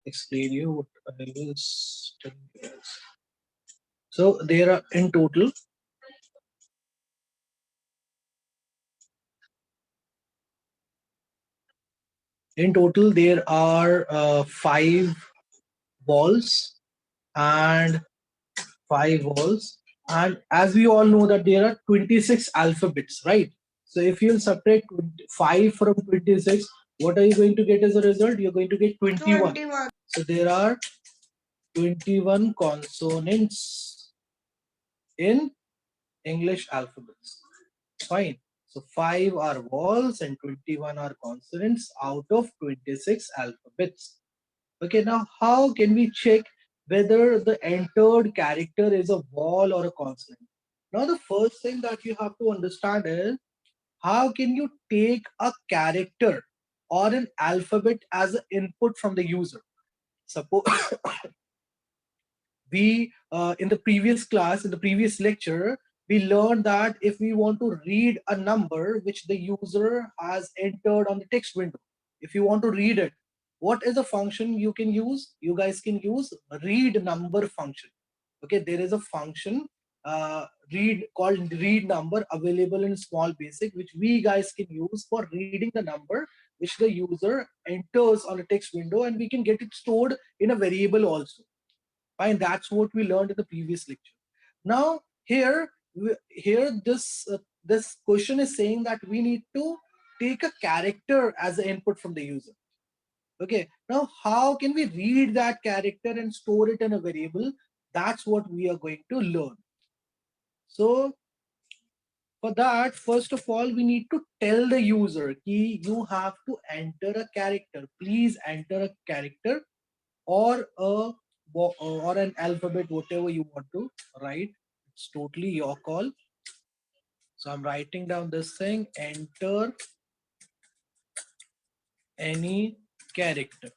explain you what I was telling you guys. So there are in total there are 5 walls and 5 walls, and as we all know that there are 26 alphabets, right? So if you'll subtract 5 from 26, what are you going to get as a result? You're going to get 21. So there are 21 consonants in English alphabets. Fine. So 5 are vowels and 21 are consonants out of 26 alphabets. Okay, now how can we check whether the entered character is a vowel or a consonant? Now the first thing that you have to understand is, how can you take a character or an alphabet as an input from the user? Suppose we in the previous class, in the previous lecture, we learned that if we want to read a number which the user has entered on the text window, if you want to read it, what is a function you can use? You guys can use read number function. Okay, there is a function read called read number available in small basic, which we guys can use for reading the number which the user enters on a text window, and we can get it stored in a variable also. Fine, that's what we learned in the previous lecture. Now here this question is saying that we need to take a character as an input from the user. Okay, now how can we read that character and store it in a variable? That's what we are going to learn. So for that, first of all, we need to tell the user key you have to enter a character. Please enter a character or an alphabet, whatever you want to write. It's totally your call. So I'm writing down this thing: enter any character.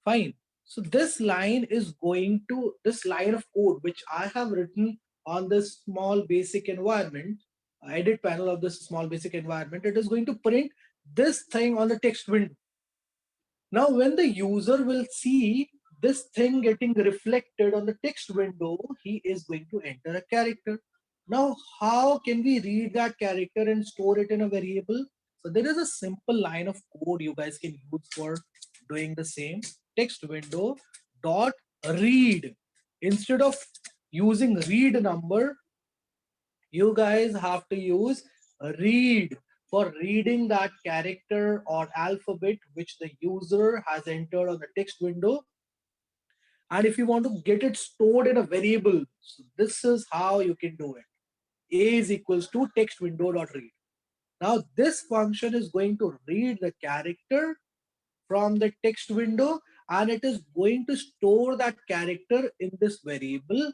Fine. So this line is going to, this line of code which I have written on this small basic environment, edit panel of this small basic environment, it is going to print this thing on the text window. Now when the user will see this thing getting reflected on the text window, he is going to enter a character. Now how can we read that character and store it in a variable? So there is a simple line of code you guys can use for doing the same. Text window dot read. Instead of using read number, you guys have to use read for reading that character or alphabet which the user has entered on the text window. And if you want to get it stored in a variable, so this is how you can do it. A is equals to text window dot read. Now this function is going to read the character from the text window, and it is going to store that character in this variable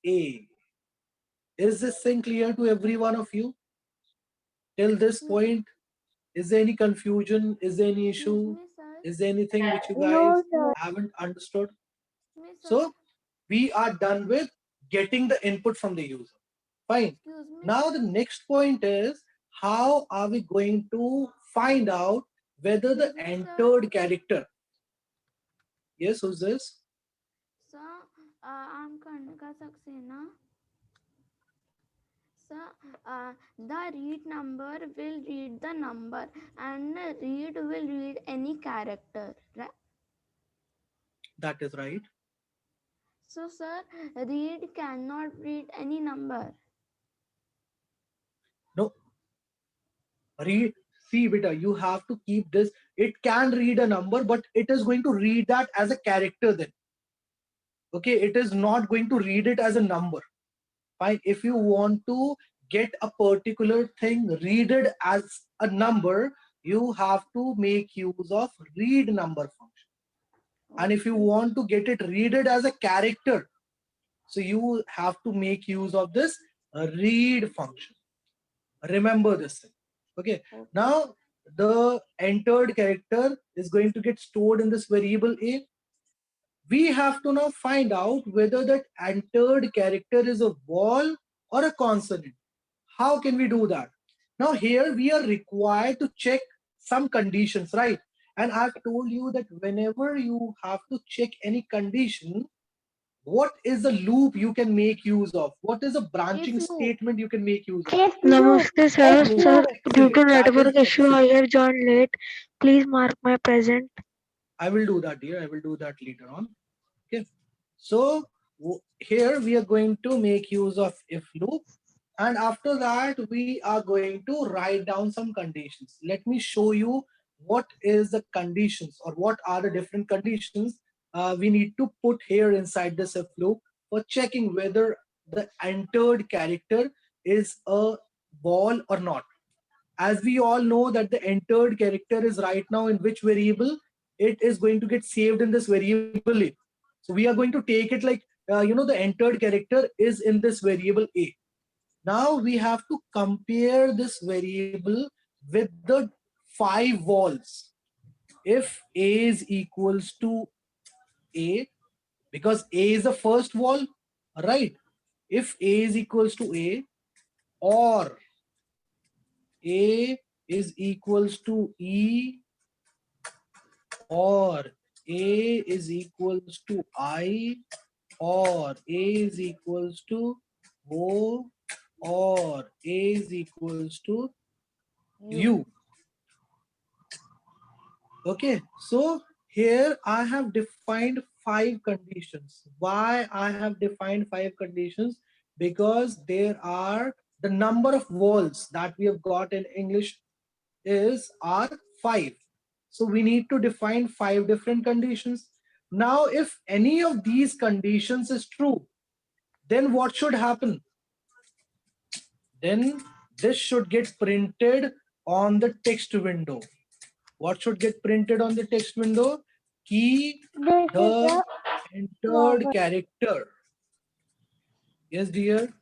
A. Is this thing clear to every one of you till this point? Is there any confusion? Is there any issue? Is there anything which you guys No, sir. haven't understood? So we are done with getting the input from the user. Fine. Now the next point is, how are we going to find out whether the entered character, yes, who's this? Sir, I'm Karnika Saxena. Sir, the read number will read the number and read will read any character, right? That is right. So, sir, read cannot read any number. No, read, see beta, you have to keep this. It can read a number, but it is going to read that as a character then. Okay, it is not going to read it as a number. Fine. If you want to get a particular thing read it as a number, you have to make use of read number function. And if you want to get it read it as a character, so you have to make use of this read function. Remember this thing. Okay. Now the entered character is going to get stored in this variable A. We have to now find out whether that entered character is a vowel or a consonant. How can we do that? Now here we are required to check some conditions, right? And I've told you that whenever you have to check any condition, what is the loop you can make use of? What is a If branching loop. statement you can make use of? If loop, Namaste, if sir. Loop. Sir, loop. due Excellent. to That is network issue, I excellent. have joined late. Please mark my present. I will do that, dear. I will do that later on. Okay. So here we are going to make use of if loop. And after that, we are going to write down some conditions. Let me show you what is the conditions or what are the different conditions we need to put here inside this if loop for checking whether the entered character is a ball or not. As we all know that the entered character is right now in which variable, it is going to get saved in this variable a. So we are going to take it like the entered character is in this variable a. Now we have to compare this variable with the 5 walls. If a is equals to a, because a is the first wall, right? If a is equals to a, or a is equals to e, or a is equals to I, or a is equals to o, or a is equals to You. u. Okay, so here I have defined 5 conditions. Why I have defined 5 conditions? Because there are the number of walls that we have got in English is are 5. So we need to define 5 different conditions. Now, if any of these conditions is true, then what should happen? Then this should get printed on the text window. What should get printed on the text window? Key This is the a entered vowel. character. Yes, dear.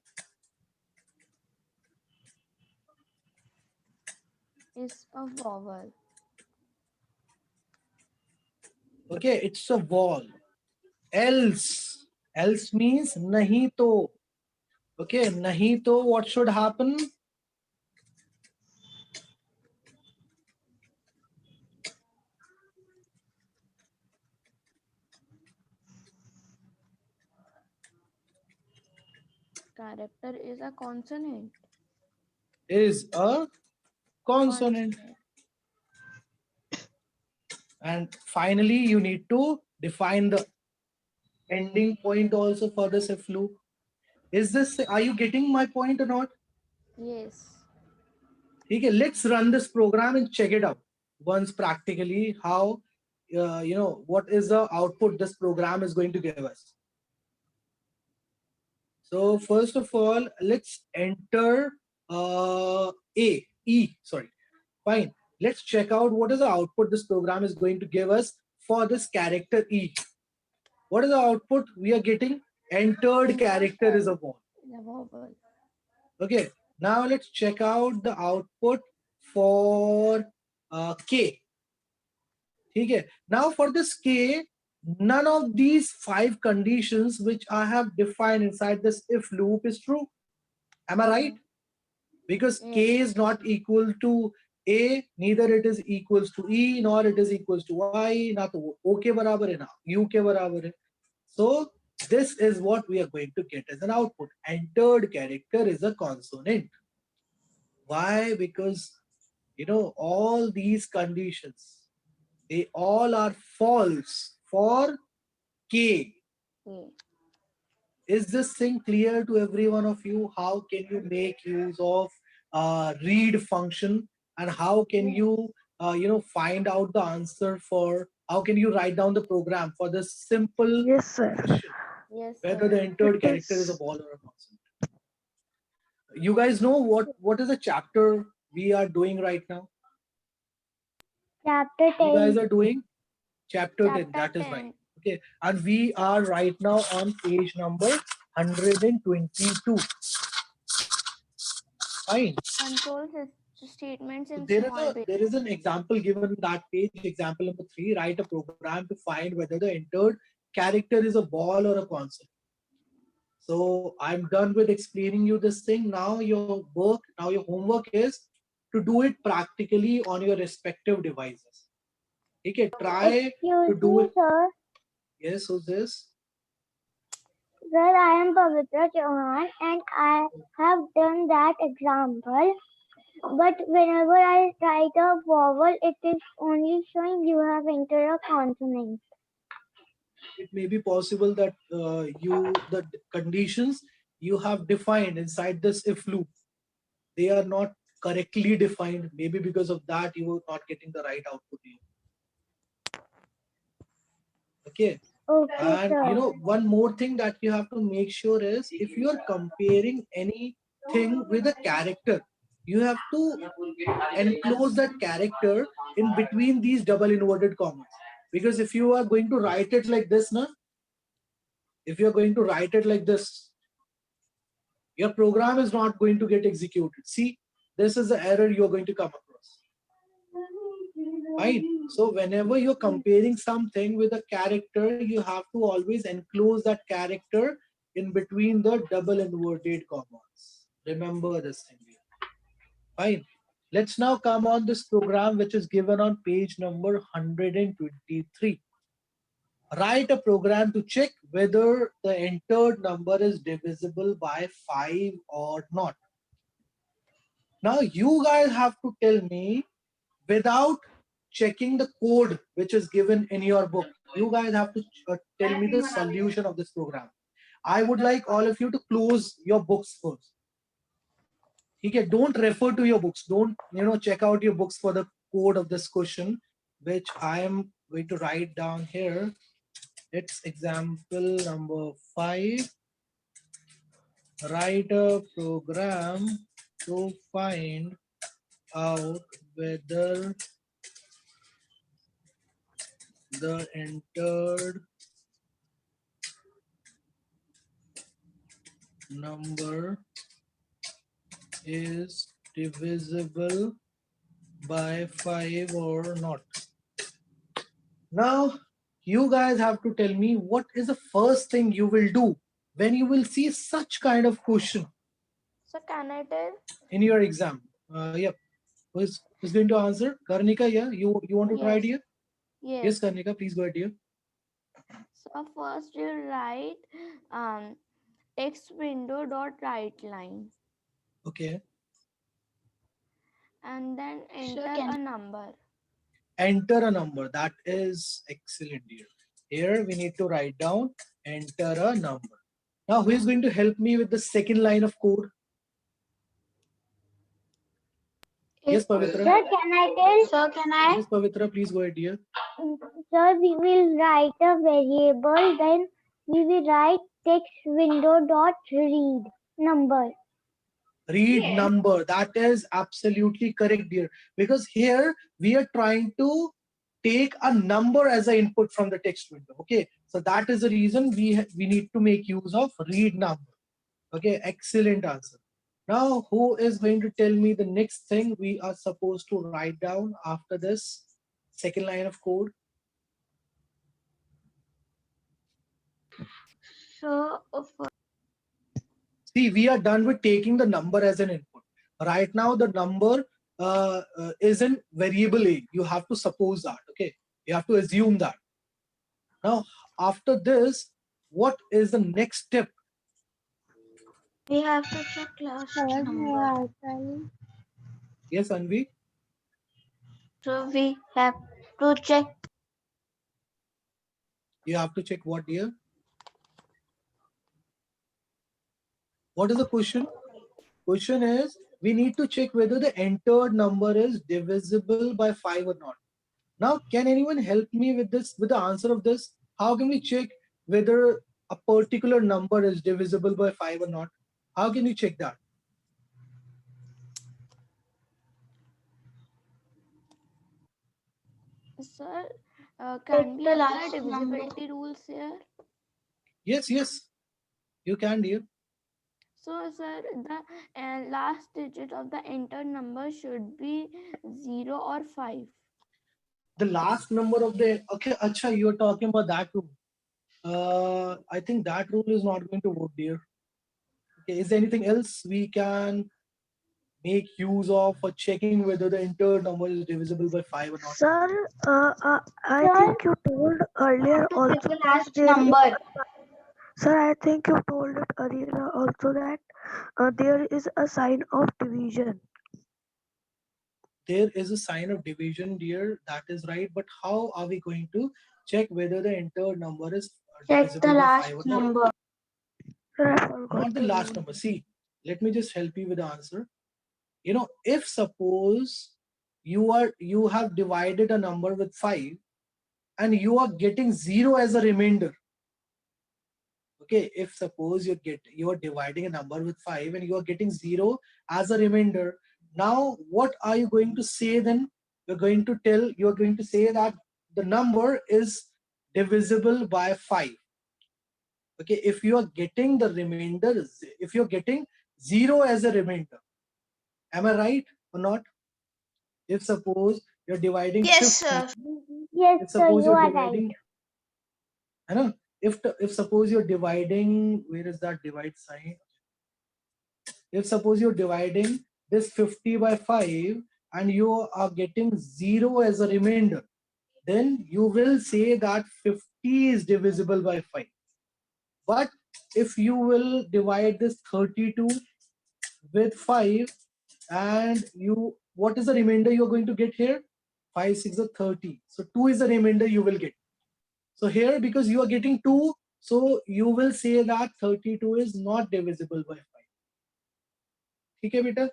Is a vowel. Okay, it's a wall. Else. Else means nahi to. Okay, nahi to what should happen? Character is a consonant. Is a consonant. Consonant. And finally, you need to define the ending point also for this if loop. Is this, are you getting my point or not? Yes. Okay, let's run this program and check it out once practically how, what is the output this program is going to give us. So first of all, let's enter sorry. Fine. Let's check out what is the output this program is going to give us for this character E. What is the output we are getting? Entered Entered character is a character wall. is a vowel. Okay. Now let's check out the output for K. Okay. Now for this K, none of these 5 conditions which I have defined inside this if loop is true. Am I right? Hmm. Because K Yes. is not equal to A, neither it is equals to E, nor it is equals to I, ना तो O के बराबर है ना U के बराबर है. So this is what we are going to get as an output. Entered character is a consonant. Why? Because all these conditions, they all are false for K. Okay. Is this thing clear to every one of you? How can you make use of read function, and how can Yes. you find out the answer for, how can you write down the program for this simple Yes, sir. question Yes, whether the sir. It entered character is a is. ball or a constant? You guys know what is the chapter we are doing right now? Chapter You guys 10. are doing chapter 10. Chapter That is right. 10. Okay, and we are right now on page number 122. Fine. Control statements So in there is small a bit. there is an example given in that page, example number 3. Write a program to find whether the entered character is a ball or a constant. So I'm done with explaining you this thing. Now your homework is to do it practically on your respective devices. Okay, try to Excuse do me, it. sir. Yes, who's this? Sir, I am Pavitra Chauhan and I have done that example. But whenever I write a vowel, it is only showing you have entered a consonant. It may be possible that the conditions you have defined inside this if loop, they are not correctly defined. Maybe because of that, you are not getting the right output here. Okay. Okay, And sir. one more thing that you have to make sure is if you are comparing anything with a character, you have to enclose that character in between these double inverted commas. Because if you are going to write it like this, na, if you're going to write it like this, your program is not going to get executed. See, this is the error you're going to come across. Right? So whenever you're comparing something with a character, you have to always enclose that character in between the double inverted commas. Remember this thing here. Fine. Let's now come on this program which is given on page number 123. Write a program to check whether the entered number is divisible by 5 or not. Now you guys have to tell me without checking the code which is given in your book. You guys have to tell me the solution of this program. I would like all of you to close your books first. Okay, don't refer to your books. Don't check out your books for the code of this question, which I am going to write down here. It's example number 5. Write a program to find out whether the entered number is divisible by 5 or not. Now, you guys have to tell me what is the first thing you will do when you will see such kind of question So can I tell? in your exam. Yep. Who's going to answer? Karnika, yeah? You want to try it Yes. here? Yes, Yes. Karnika, please go ahead here. So first you write text window dot write line Okay. and then Sir, enter can a number. Enter a number. That is excellent here. Here we need to write down enter a number. Now, who is going to help me with the second line of code? Yes, Pavitra. Sir, can I tell? sir, can I? Yes, Pavitra, please go ahead here. Sir, we will write a variable, then we will write text window dot read number. Read number. That is absolutely correct, dear. Because here we are trying to take a number as an input from the text window. Okay, so that is the reason we need to make use of read number. Okay, excellent answer. Now, who is going to tell me the next thing we are supposed to write down after this second line of code? So, See, we are done with taking the number as an input. Right now, the number is in variable A. You have to suppose that. Okay, you have to assume that. Now, after this, what is the next step? we have to check last Sir, number. Yes, Anvi, So we have to check you have to check what here. What is the question? Question is, we need to check whether the entered number is divisible by 5 or not. Now, can anyone help me with this, with the answer of this? How can we check whether a particular number is divisible by 5 or not? How can we check that? Sir, take can we the apply last number. divisibility rules here? Yes, yes, you can, dear. So, sir, the last digit of the entered number should be 0 or 5. The last number of the, okay, acha, you're talking about that rule. I think that rule is not going to work, dear. Okay, is there anything else we can make use of for checking whether the entire number is divisible by 5 or not? Sir, I Sir, think you told earlier To check also the that last there is number. sir, I think you told it earlier also that there is a sign of division. There is a sign of division, dear. That is right. But how are we going to check whether the entire number is Check the divisible by 5 or last not? number. Sir, I forgot Not the the last rule. number. See, let me just help you with the answer. If suppose you have divided a number with 5 and you are getting 0 as a remainder. Okay, if suppose you are dividing a number with 5 and you are getting 0 as a remainder, now what are you going to say then? You're going to say that the number is divisible by 5. Okay, if you are getting the remainder, if you're getting 0 as a remainder, am I right or not? If suppose you're dividing Yes, 50, sir. yes, if sir, suppose you you're are right. dividing, I know, if suppose you're dividing, where is that divide sign? If suppose you're dividing this 50 by 5 and you are getting 0 as a remainder, then you will say that 50 is divisible by 5. But if you will divide this 32 with 5 and what is the remainder you're going to get here? 5 6 are 30, so 2 is the remainder you will get. So here, because you are getting 2, so you will say that 32 is not divisible by 5. Okay, beta?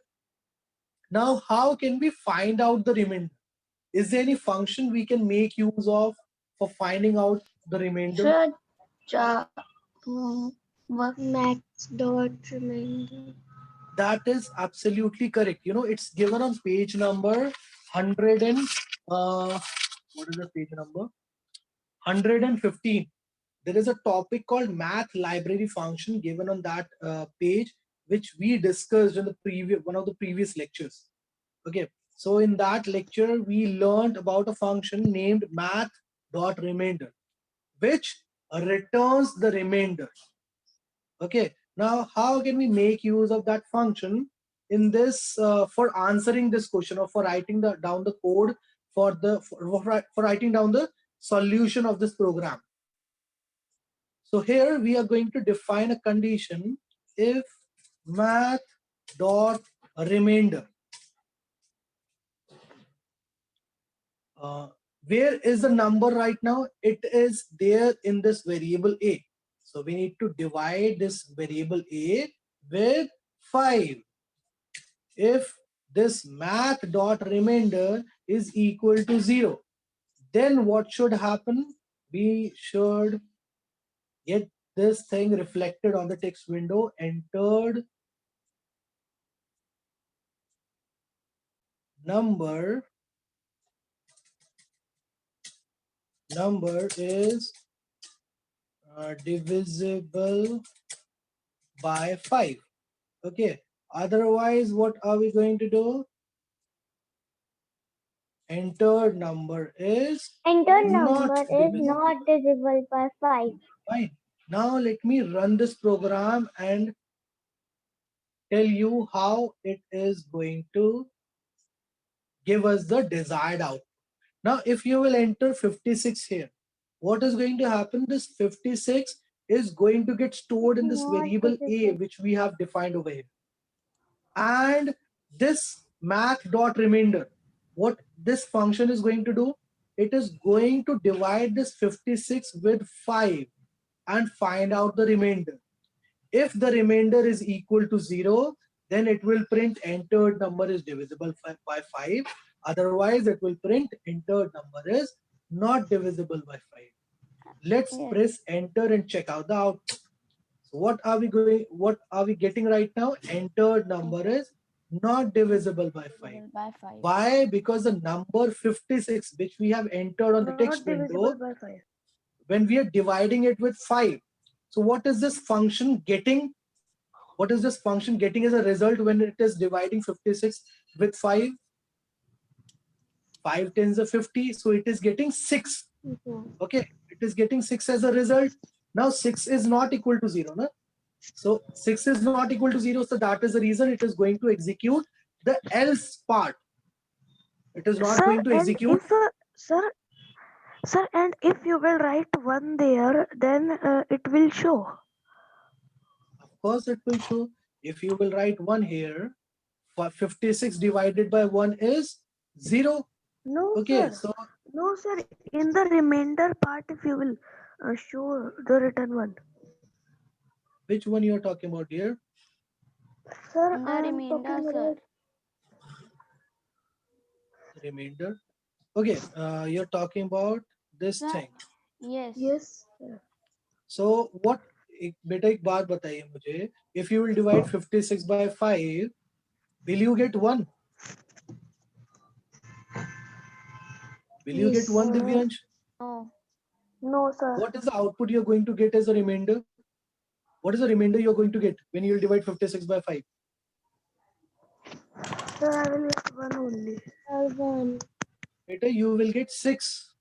Now how can we find out the remainder? Is there any function we can make use of for finding out the remainder? Sir, ja, work max dot remainder. That is absolutely correct. It's given on page number 100 and what is the page number? 115. There is a topic called math library function given on that page, which we discussed in the previous one of the previous lectures. Okay, so in that lecture we learned about a function named math dot remainder, which returns the remainder. Okay, now how can we make use of that function in this for answering this question, or for writing down the code for writing down the solution of this program? So here we are going to define a condition: if math dot remainder, uh, where is the number right now? It is there in this variable a. So we need to divide this variable a with 5. If this math dot remainder is equal to 0, then what should happen? We should get this thing reflected on the text window. Entered number is divisible by 5. Okay, otherwise what are we going to do? Entered number is Entered not number is divisible. not divisible by 5. Fine. Now let me run this program and tell you how it is going to give us the desired output. Now, if you will enter 56 here, what is going to happen? This 56 is going to get stored in this Not variable a, divisible. which we have defined over here. And this math dot remainder, what this function is going to do, it is going to divide this 56 with 5 and find out the remainder. If the remainder is equal to 0, then it will print entered number is divisible by 5. Otherwise, it will print entered number is not divisible by 5. Let's Yes. press enter and check out the output. So what are we getting right now? Entered number is not divisible by 5. By 5. Why? Because the number 56, which we have entered on the Not text divisible window, by 5. when we are dividing it with 5. So what is this function getting? What is this function getting as a result when it is dividing 56 with 5? 5 tens are 50, so it is getting 6. Okay, it is getting 6 as a result. Now 6 is not equal to 0. No? So 6 is not equal to 0, so that is the reason it is going to execute the else part. It is not Sir, going to and execute. if sir, and if you will write one there, then it will show. Of course, it will show. If you will write 1 here, 56 divided by 1 is 0. No, Okay, sir. so No, sir. In the remainder part, if you will show the written one. which one you are talking about here? Sir, The I am remainder, talking sir. about. Remainder. Okay, you're talking about this Sir, thing. yes. Yes, sir. So what? बेटा एक बात बताइए मुझे. If you will divide 56 by 5, will you get 1? Will you get Yes. 1, Divyansh? No. No, sir. What is the output you're going to get as a remainder? What is the remainder you're going to get when you will divide 56 by 5? Sir, I will get one only. 1. Beta, you will get 6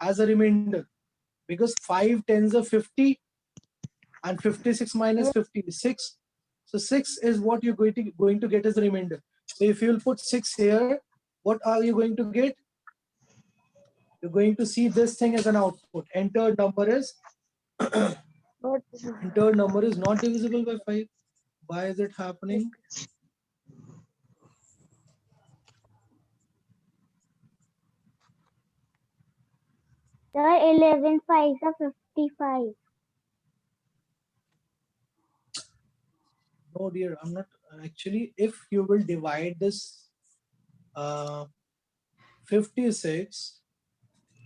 as a remainder, because 5 tens are 50 and 56 minus Yes, 50 is 6. So 6 is what you're going to get as a remainder. So if you will put 6 here, what are you going to get? You're going to see this thing as an output. Entered number is but not divisible by 5. Why is it happening? Sir, 11 5s are 55. No, dear, I'm not. Actually, if you will divide this uh, 56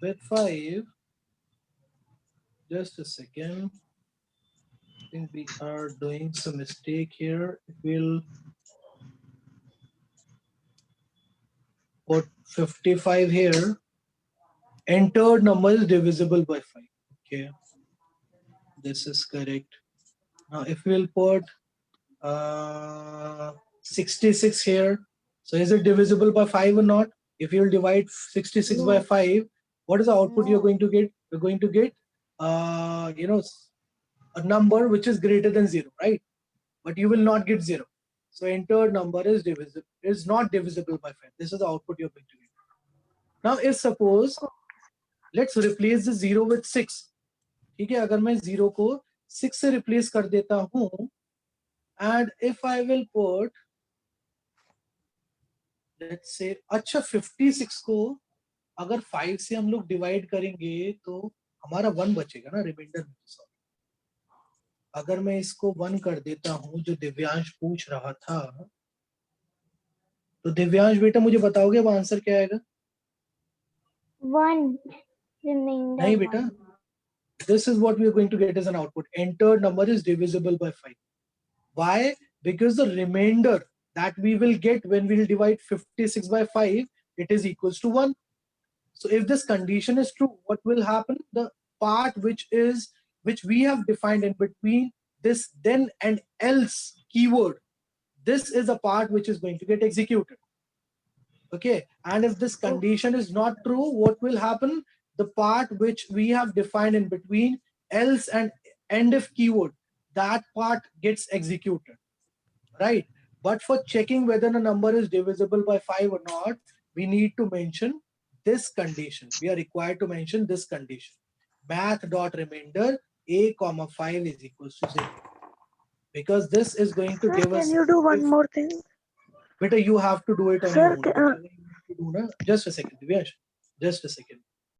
with 5, just a second. I think we are doing some mistake here. It will put 55 here. Entered number is divisible by 5. Okay, this is correct. Now, if we'll put 66 here, so is it divisible by 5 or not? If you'll divide 66 by no. 5, what is the output you're No. going to get? You're going to get, a number which is greater than 0, right? But you will not get 0. So entered number is not divisible by 5. This is the output you're going to get. Now, if suppose, let's replace the 0 with 6. ठीक है, अगर मैं 0 को 6 से replace कर देता हूँ, and if I will put, let's say, अच्छा 56 को अगर 5 से हम लोग डिवाइड करेंगे तो हमारा 1 बचेगा ना रिमाइंडर में. अगर मैं इसको 1 कर देता हूँ जो दिव्यांश पूछ रहा था, तो दिव्यांश बेटा मुझे बताओगे अब आंसर क्या आएगा? 1 remainder नहीं 1. बेटा, this is what we are going to get as an output. Entered number is divisible by 5. Why? Because the remainder that we will get when we will divide 56 by 5, it is equals to 1. So if this condition is true, what will happen? The part which we have defined in between this then and else keyword, this is a part which is going to get executed. Okay, and if this condition is not true, what will happen? The part which we have defined in between else and end if keyword, that part gets executed, right? But for checking whether the number is divisible by 5 or not, we need to mention this condition. We are required to mention this condition. Math dot remainder a comma 5 is equals to 0, because this is going to Sir, give can us, you do one if more thing? better you have to do it on your Sir, own. Whatever you need to do, na? Just a second, Divyansh. Just a second.